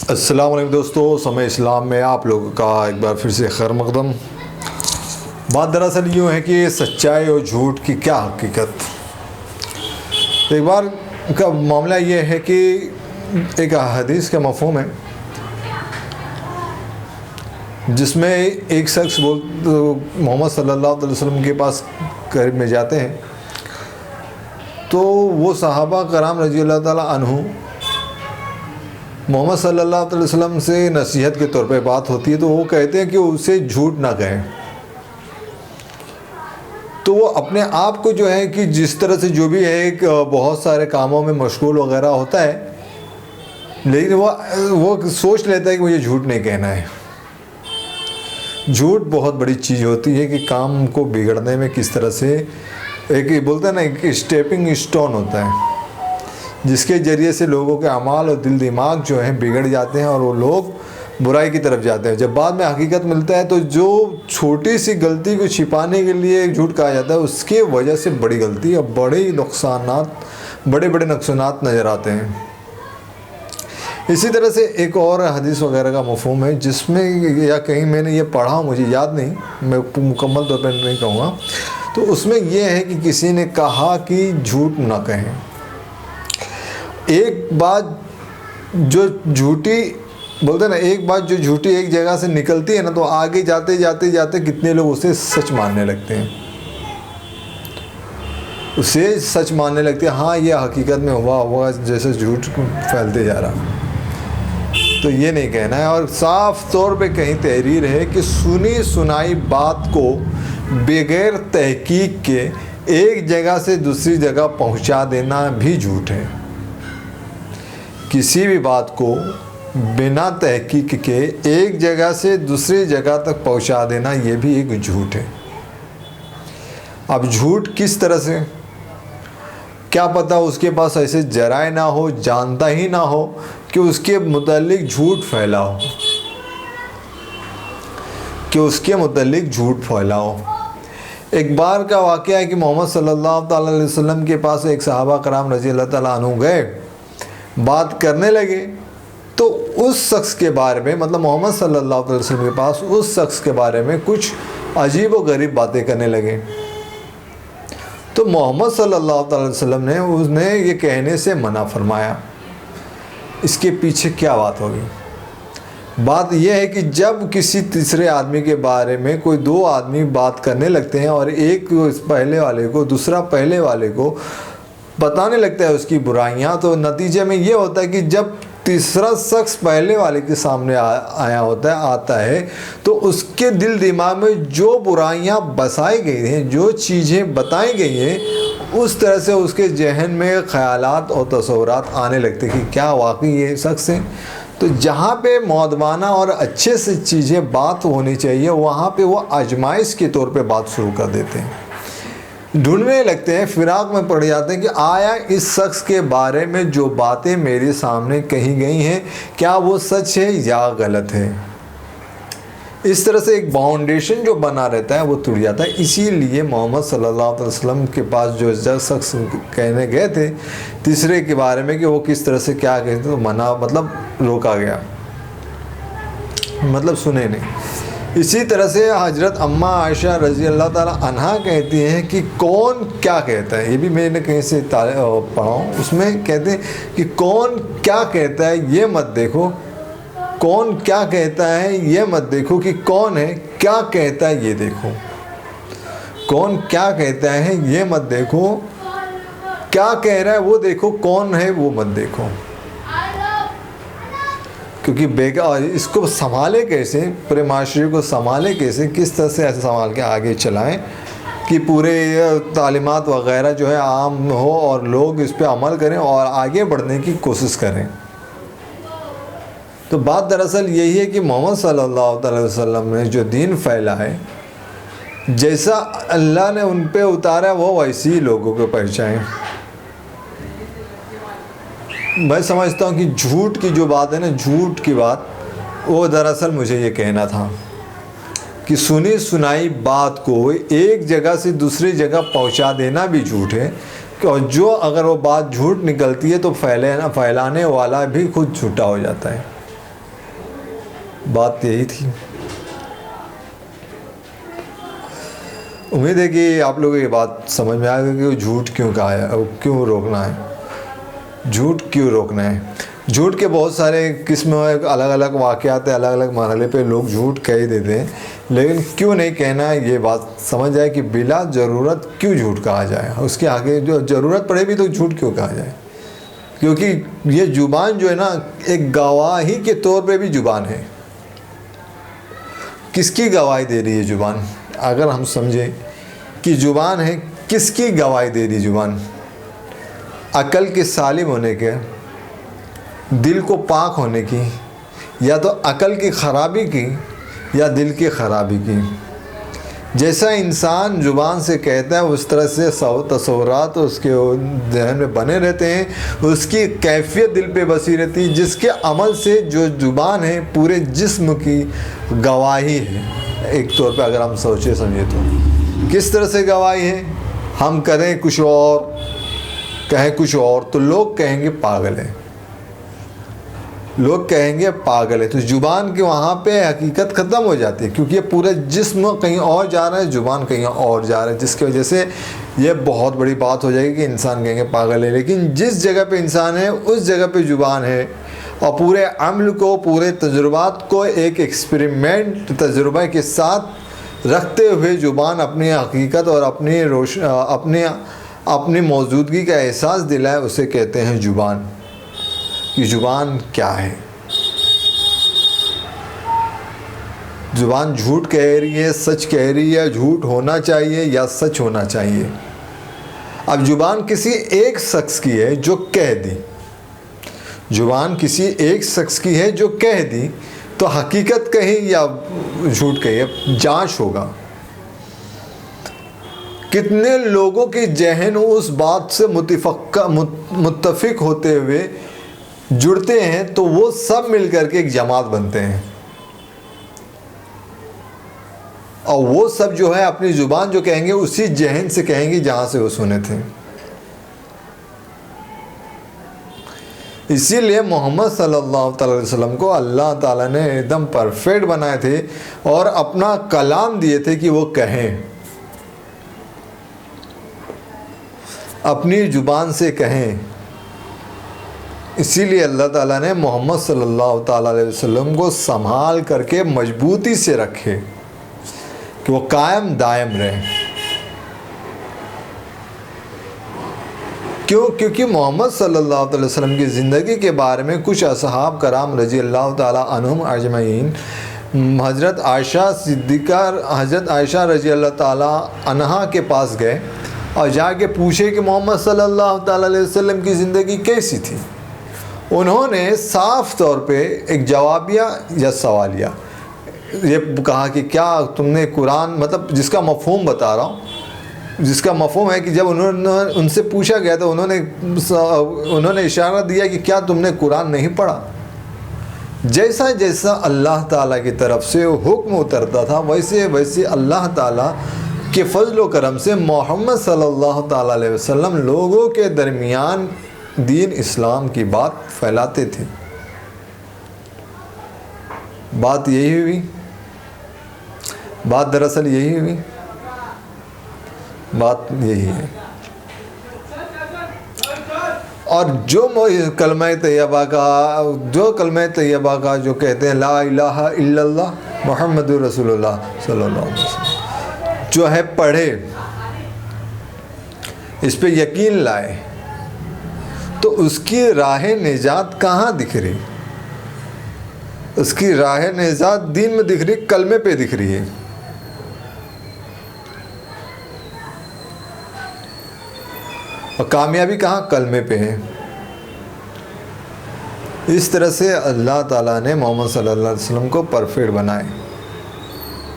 अस्सलाम वालेकुम दोस्तों, समय इस्लाम में आप लोगों का एक बार फिर से खैर मकदम। बात दरअसल यूँ है कि सच्चाई और झूठ की क्या हकीकत। एक बार का मामला ये है कि एक हदीस का मफ़हूम है जिसमें एक शख्स मोहम्मद सल्लल्लाहु अलैहि वसल्लम के पास करीब में जाते हैं, तो वो सहाबा कराम रज़ी अल्लाह ताला अन्हु मोहम्मद सल्लल्लाहु अलैहि वसल्लम से नसीहत के तौर पे बात होती है, तो वो कहते हैं कि उसे झूठ ना कहें। तो वो अपने आप को जो है कि जिस तरह से जो भी है एक बहुत सारे कामों में मशगूल वगैरह होता है, लेकिन वो सोच लेता है कि मुझे झूठ नहीं कहना है। झूठ बहुत बड़ी चीज़ होती है कि काम को बिगड़ने में किस तरह से एक बोलते हैं ना, एक स्टेपिंग स्टोन होता है जिसके ज़रिए से लोगों के अमाल और दिल दिमाग जो है बिगड़ जाते हैं और वो लोग बुराई की तरफ जाते हैं। जब बाद में हकीकत मिलता है तो जो छोटी सी गलती को छिपाने के लिए झूठ कहा जाता है, उसके वजह से बड़ी गलती और बड़े बड़े नुकसानात नज़र आते हैं। इसी तरह से एक और हदीस वगैरह का मफ़हूम है जिसमें या कहीं मैंने ये पढ़ा, मुझे याद नहीं, मैं मुकम्मल तौर पर नहीं कहूँगा। तो उसमें यह है कि किसी ने कहा कि झूठ ना कहें। एक बात जो झूठी बोलते हैं ना, एक बात जो झूठी एक जगह से निकलती है ना, तो आगे जाते जाते जाते कितने लोग उसे सच मानने लगते हैं, उसे सच मानने लगते हैं। हाँ, ये हकीकत में हुआ जैसे झूठ फैलते जा रहा। तो ये नहीं कहना है। और साफ तौर पे कहीं तहरीर है कि सुनी सुनाई बात को बगैर तहकीक के एक जगह से दूसरी जगह पहुंचा देना भी झूठ है। किसी भी बात को बिना तहकीक के एक जगह से दूसरी जगह तक पहुंचा देना, ये भी एक झूठ है। अब झूठ किस तरह से, क्या पता उसके पास ऐसे जराए ना हो, जानता ही ना हो कि उसके मुतालिक झूठ फैला हो, एक बार का वाक़या है कि मोहम्मद सल्लल्लाहु अलैहि वसल्लम के पास एक सहाबा कराम रज़ी अल्लाह ताला अन्हु गए, बात करने लगे। तो उस शख्स के बारे में, मतलब मोहम्मद सल्लल्लाहु अलैहि वसल्लम के पास उस शख्स के बारे में कुछ अजीब व गरीब बातें करने लगे। तो मोहम्मद सल्लल्लाहु अलैहि वसल्लम ने उसने ये कहने से मना फरमाया। इसके पीछे क्या बात होगी? बात यह है कि जब किसी तीसरे आदमी के बारे में कोई दो आदमी बात करने लगते हैं और एक पहले वाले को दूसरा पहले वाले को बताने लगता है उसकी बुराइयां, तो नतीजे में ये होता है कि जब तीसरा शख्स पहले वाले के सामने आता है तो उसके दिल दिमाग में जो बुराइयां बसाई गई हैं, जो चीज़ें बताई गई हैं, उस तरह से उसके जहन में ख़यालात और तस्वुरात आने लगते हैं कि क्या वाकई ये शख्स है। तो जहाँ पे मौदबाना और अच्छे से चीज़ें बात होनी चाहिए, वहाँ पे वो आजमाइश के तौर पे बात शुरू कर देते हैं, ढूंढने लगते हैं, फिराक में पड़ जाते हैं कि आया इस शख्स के बारे में जो बातें मेरे सामने कही गई हैं, क्या वो सच है या गलत है। इस तरह से एक बाउंडेशन जो बना रहता है वो टूट जाता है। इसीलिए मोहम्मद सल्लल्लाहु अलैहि वसल्लम के पास जो शख्स कहने गए थे तीसरे के बारे में कि वो किस तरह से क्या कहते, तो मना मतलब रोका गया, मतलब सुने नहीं। इसी तरह से हजरत अम्मा आयशा रज़ी अल्लाह ताला अन्हा कहती हैं कि कौन क्या कहता है, ये भी मैंने कहीं से पढ़ा, उसमें कहते हैं कि कौन क्या कहता है ये मत देखो, कौन क्या कहता है ये मत देखो कि कौन है, क्या कहता है ये देखो। कौन क्या कहता है ये मत देखो, क्या कह रहा है वो देखो, कौन है वो मत देखो। क्योंकि और इसको संभाले कैसे, पूरे माशरे को संभाले कैसे, किस तरह से ऐसे संभाल के आगे चलाएं कि पूरे तालीमात वगैरह जो है आम हो और लोग इस पर अमल करें और आगे बढ़ने की कोशिश करें। तो बात दरअसल यही है कि मोहम्मद सल्लल्लाहु अलैहि वसल्लम ने जो दीन फैला है, जैसा अल्लाह ने उन पे उतारा वो वैसे ही लोगों को पहुँचाएँ। मैं समझता हूँ कि झूठ की जो बात है ना, झूठ की बात, वो दरअसल मुझे ये कहना था कि सुनी सुनाई बात को एक जगह से दूसरी जगह पहुँचा देना भी झूठ है। और जो अगर वो बात झूठ निकलती है तो फैलाने वाला भी खुद झूठा हो जाता है। बात यही थी। उम्मीद है कि आप लोगों को ये बात समझ में आएगी कि झूठ क्यों कहा है और क्यों रोकना है, झूठ क्यों रोकना है। झूठ के बहुत सारे किस्म, अलग अलग वाक़यात है, अलग अलग मरहले पे लोग झूठ कह ही देते हैं, लेकिन क्यों नहीं कहना है ये बात समझ जाए कि बिला ज़रूरत क्यों झूठ कहा जाए, उसके आगे जो ज़रूरत पड़े भी तो झूठ क्यों कहा जाए। क्योंकि ये ज़ुबान जो है ना, एक गवाही के तौर पे भी ज़ुबान है। किसकी गवाही दे रही है ज़ुबान? अगर हम समझें कि ज़ुबान है, किसकी गवाही दे रही ज़ुबान? अकल के सालिम होने के, दिल को पाक होने की, या तो अकल की ख़राबी की या दिल की ख़राबी की। जैसा इंसान ज़ुबान से कहता है उस तरह से तसव्वुरात उसके जहन में बने रहते हैं, उसकी कैफियत दिल पे बसी रहती है, जिसके अमल से जो ज़ुबान है पूरे जिस्म की गवाही है। एक तौर पे अगर हम सोचे समझे तो किस तरह से गवाही है? हम करें कुछ और, कहें कुछ और, तो लोग कहेंगे पागल है, लोग कहेंगे पागल है। तो ज़ुबान के वहाँ पे हकीकत ख़त्म हो जाती है, क्योंकि ये पूरा जिस्म कहीं और जा रहा है, ज़ुबान कहीं और जा रहा है, जिसकी वजह से ये बहुत बड़ी बात हो जाएगी कि इंसान कहेंगे पागल है। लेकिन जिस जगह पे इंसान है उस जगह पे ज़ुबान है, और पूरे अमल को, पूरे तजुर्बात को एक एक्सपेरिमेंट तजुर्बे के साथ रखते हुए ज़ुबान अपनी हकीकत और अपनी मौजूदगी का एहसास दिलाए, उसे कहते हैं ज़ुबान। कि ज़ुबान क्या है? ज़ुबान झूठ कह रही है, सच कह रही है, झूठ होना चाहिए या सच होना चाहिए? अब ज़ुबान किसी एक शख्स की है जो कह दी, ज़ुबान किसी एक शख्स की है जो कह दी, तो हकीकत कही या झूठ कही, जांच होगा। कितने लोगों के जहन उस बात से मुत्तफिक होते हुए जुड़ते हैं, तो वो सब मिलकर के एक जमात बनते हैं, और वो सब जो है अपनी ज़ुबान जो कहेंगे उसी जहन से कहेंगे जहाँ से वो सुने थे। इसीलिए मोहम्मद सल्लल्लाहु अलैहि वसल्लम को अल्लाह ताला ने एकदम परफेक्ट बनाए थे और अपना कलाम दिए थे कि वो कहें, अपनी ज़ुबान से कहें। इसीलिए अल्लाह ताला ने मोहम्मद सल्लल्लाहु अलैहि वसल्लम को संभाल करके मजबूती से रखे कि वो कायम दायम रहे। क्यों? क्योंकि मोहम्मद सल्लल्लाहु अलैहि वसल्लम की ज़िंदगी के बारे में कुछ असहाब कराम रज़ी अल्लाह ताला अन्हुम अजमईन हज़रत आयशा सिद्दीक़ा, हज़रत आयशा रज़ी अल्लाह ताला अन्हा के पास गए और जाके पूछे कि मोहम्मद सल्लल्लाहु अलैहि वसल्लम की ज़िंदगी कैसी थी। उन्होंने साफ़ तौर पे एक जवाबिया या सवालिया ये कहा कि क्या तुमने कुरान, मतलब जिसका मफ़हूम बता रहा हूँ, जिसका मफ़हूम है कि जब उन्होंने उनसे पूछा गया तो उन्होंने इशारा दिया कि क्या तुमने कुरान नहीं पढ़ा। जैसा जैसा अल्लाह ताला की तरफ से हुक्म उतरता था वैसे वैसे अल्लाह ताला के फजल व करम से मोहम्मद सल्लल्लाहु अलैहि वसल्लम लोगों के दरमियान दीन इस्लाम की बात फैलाते थे। बात यही हुई, बात दरअसल यही हुई, बात यही है। और जो कलमा तैयबा का जो कहते हैं ला इलाहा इल्लल्लाह मुहम्मदुर रसूलुल्लाह सल्लल्लाहु अलैहि वसल्लम, जो है पढ़े, इस पे यकीन लाए, तो उसकी राह निजात कहाँ दिख रही? उसकी राह निजात दीन में दिख रही, कलमे पे दिख रही है। और कामयाबी कहाँ? कलमे पे है। इस तरह से अल्लाह ताला ने मोहम्मद सल्लल्लाहु अलैहि वसल्लम को परफेक्ट बनाए,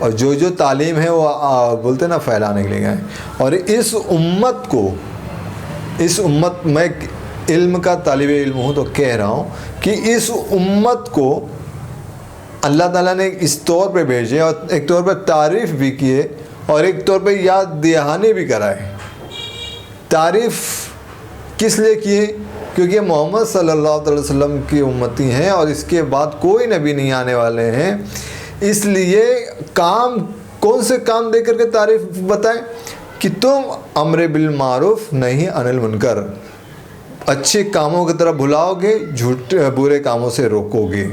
और जो जो तालीम है वो बोलते ना फैलाने के लिए गए। और इस उम्मत को, इस उम्मत, मैं इल्म का तालिब इल्म हूँ तो कह रहा हूँ कि इस उम्मत को अल्लाह ताला ने इस तौर पे भेजे, और एक तौर पे तारीफ़ भी किए और एक तौर पे याद दहानी भी कराए। तारीफ़ किस लिए किए? क्योंकि मोहम्मद सल्लल्लाहु अलैहि वसल्लम की उम्मती हैं और इसके बाद कोई नबी नहीं आने वाले हैं। इसलिए काम, कौन से काम दे करके तारीफ बताएं कि तुम अम्र बिल मारूफ नहीं अनिल मुनकर, अच्छे कामों की तरफ बुलाओगे, बुरे कामों से रोकोगे।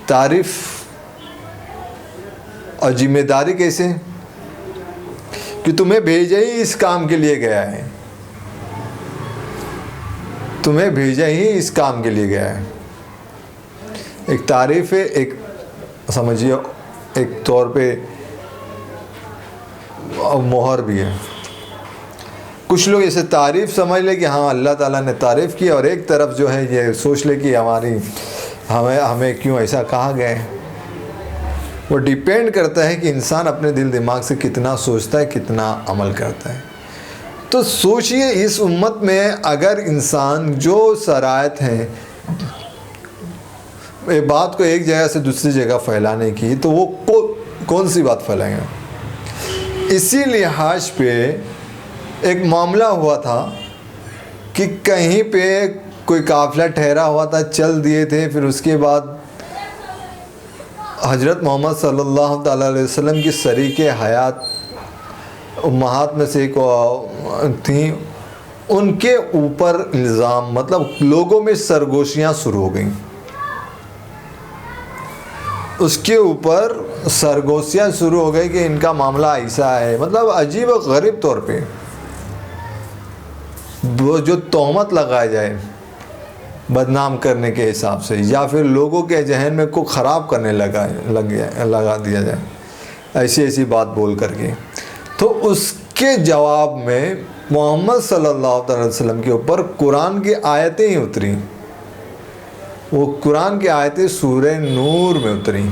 तारीफ और जिम्मेदारी कैसे कि तुम्हें भेजा ही इस काम के लिए गया है, तुम्हें भेजा ही इस काम के लिए गया है। एक तारीफ है, एक समझिए एक तौर पे मोहर भी है। कुछ लोग इसे तारीफ़ समझ ले कि हाँ अल्लाह ताला ने तारीफ़ की, और एक तरफ जो है ये सोच ले कि हमें क्यों ऐसा कहा गया है। वो डिपेंड करता है कि इंसान अपने दिल दिमाग से कितना सोचता है, कितना अमल करता है। तो सोचिए इस उम्मत में अगर इंसान जो शराइत हैं एक बात को एक जगह से दूसरी जगह फैलाने की, तो वो कौन सी बात फैलाएंगे। इसी लिहाज पे एक मामला हुआ था कि कहीं पे कोई काफ़िला ठहरा हुआ था, चल दिए थे, फिर उसके बाद हज़रत मोहम्मद सल्लल्लाहु अलैहि वसल्लम की शरीके हयात उम्महात में से एक थी, उनके ऊपर इल्ज़ाम, मतलब लोगों में सरगोशियाँ शुरू हो गईं, उसके ऊपर सरगोशियाँ शुरू हो गई कि इनका मामला ऐसा है। मतलब अजीब और गरीब तौर पे वो जो तोहमत लगाया जाए बदनाम करने के हिसाब से, या फिर लोगों के जहन में को ख़राब करने लगा दिया जाए ऐसी ऐसी बात बोल करके, तो उसके जवाब में मोहम्मद सल्लल्लाहु अलैहि वसल्लम के ऊपर कुरान की आयतें ही उतरी। वो कुरान की आयतें सूरह नूर में उतरी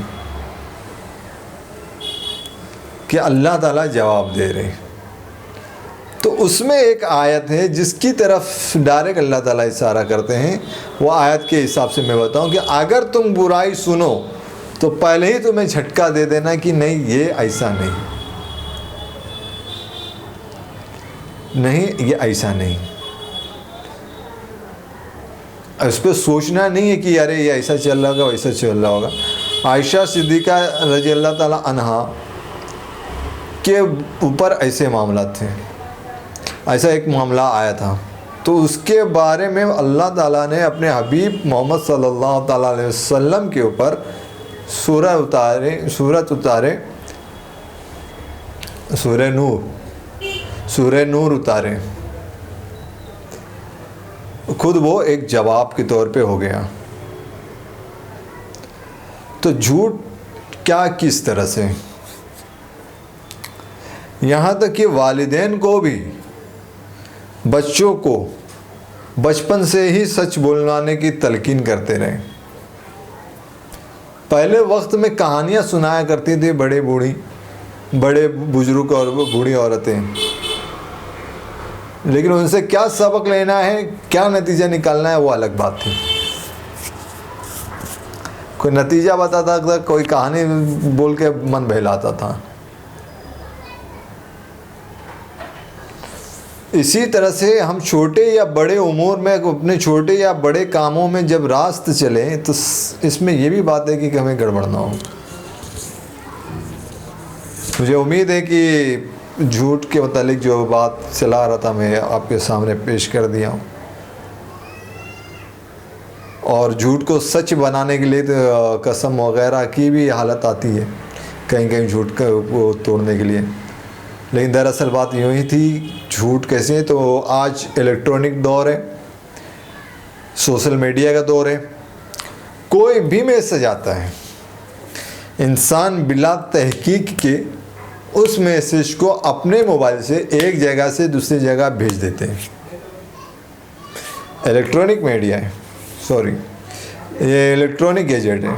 कि अल्लाह ताला जवाब दे रहे। तो उसमें एक आयत है जिसकी तरफ डायरेक्ट अल्लाह ताला इशारा करते हैं। वो आयत के हिसाब से मैं बताऊं कि अगर तुम बुराई सुनो तो पहले ही तुम्हें झटका दे देना कि नहीं ये ऐसा नहीं, ये ऐसा नहीं। इस पर सोचना नहीं है कि अरे ये ऐसा चल रहा होगा, वैसा चल रहा होगा। आयशा सिद्दीक़ा रज़ी अल्लाह ताला अन्हा के ऊपर ऐसे मामला थे, ऐसा एक मामला आया था, तो उसके बारे में अल्लाह ताला ने अपने हबीब मोहम्मद सल्लल्लाहु अलैहि वसल्लम के ऊपर सूरत उतारे, सूरह नूर उतारे। खुद वो एक जवाब के तौर पे हो गया। तो झूठ क्या, किस तरह से, यहाँ तक कि वालिदैन को भी बच्चों को बचपन से ही सच बोलवाने की तलकीन करते रहे। पहले वक्त में कहानियाँ सुनाया करती थी बड़े बुजुर्ग और बूढ़ी औरतें, लेकिन उनसे क्या सबक लेना है, क्या नतीजा निकालना है, वो अलग बात थी। कोई नतीजा बताता था, कोई कहानी बोल के मन बहलाता था। इसी तरह से हम छोटे या बड़े उम्र में अपने छोटे या बड़े कामों में जब रास्त चले तो इसमें यह भी बात है कि हमें गड़बड़ ना हो। मुझे उम्मीद है कि झूठ के मुतालिक जो बात चला रहा था मैं आपके सामने पेश कर दिया हूँ। और झूठ को सच बनाने के लिए तो कसम वगैरह की भी हालत आती है कहीं कहीं झूठ को तोड़ने के लिए। लेकिन दरअसल बात यूँ ही थी, झूठ कैसे, तो आज इलेक्ट्रॉनिक दौर है, सोशल मीडिया का दौर है। कोई भी मैसेज आता है, इंसान बिला तहकीक के उस मैसेज को अपने मोबाइल से एक जगह से दूसरी जगह भेज देते हैं। इलेक्ट्रॉनिक मीडिया है, सॉरी ये इलेक्ट्रॉनिक गैजेट है,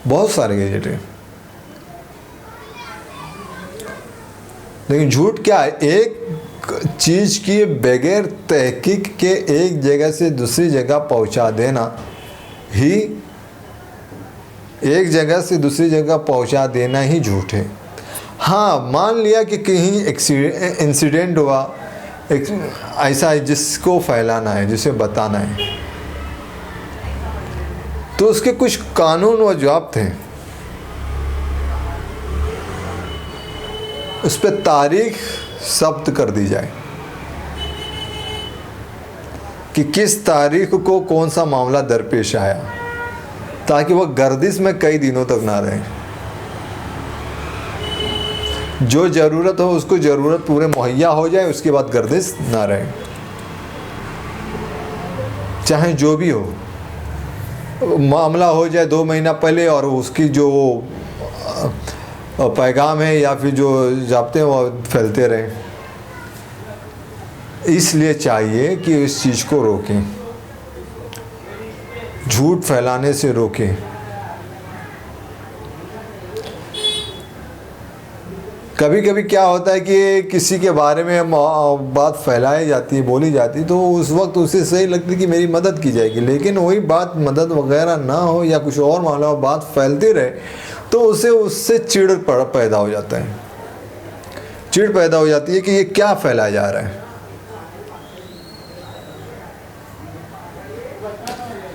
बहुत सारे गैजेट हैं। लेकिन झूठ क्या है, एक चीज़ की बगैर तहकीक के एक जगह से दूसरी जगह पहुंचा देना ही, एक जगह से दूसरी जगह पहुंचा देना ही झूठ है। हाँ, मान लिया कि कहीं इंसिडेंट हुआ, एक ऐसा है जिसको फैलाना है, जिसे बताना है, तो उसके कुछ कानून व ज़वाब्त हैं। उस पर तारीख ज़ब्त कर दी जाए कि किस तारीख को कौन सा मामला दरपेश आया, ताकि वह गर्दिश में कई दिनों तक ना रहे। जो ज़रूरत हो उसको ज़रूरत पूरे मुहैया हो जाए, उसके बाद गर्दिश ना रहे, चाहे जो भी हो। मामला हो जाए 2 महीना पहले और उसकी जो पैगाम है या फिर जो ज़ाब्ते हैं वो फैलते रहें। इसलिए चाहिए कि इस चीज़ को रोकें, झूठ फैलाने से रोकें। कभी कभी क्या होता है कि किसी के बारे में बात फैलाई जाती है, बोली जाती है, तो उस वक्त उसे सही लगती है कि मेरी मदद की जाएगी, लेकिन वही बात मदद वगैरह ना हो या कुछ और मामला हो, बात फैलती रहे, तो उससे चिढ़ पैदा हो जाता है। चिढ़ पैदा हो जाती है कि ये क्या फैलाया जा रहा है।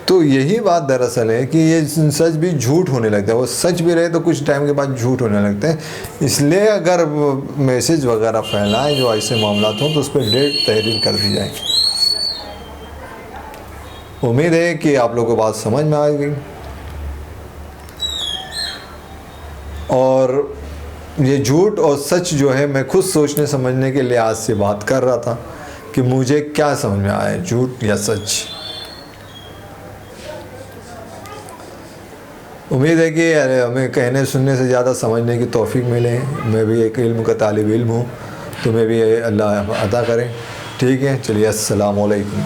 तो यही बात दरअसल है कि ये सच भी झूठ होने लगता है। वो सच भी रहे तो कुछ टाइम के बाद झूठ होने लगते हैं। इसलिए अगर मैसेज वगैरह फैलाएं जो ऐसे मामला हों तो उस पर डेट तहरीर कर दी जाए। उम्मीद है कि आप लोगों को बात समझ में आ गई। और ये झूठ और सच जो है, मैं खुद सोचने समझने के लिहाज से बात कर रहा था कि मुझे क्या समझ में आया, झूठ या सच। उम्मीद है कि हमें कहने सुनने से ज़्यादा समझने की तौफीक मिले। मैं भी एक इल्म का तालिब इल्म हूँ, तुम्हें भी अल्लाह अता करें। ठीक है, चलिए, अस्सलाम वालेकुम।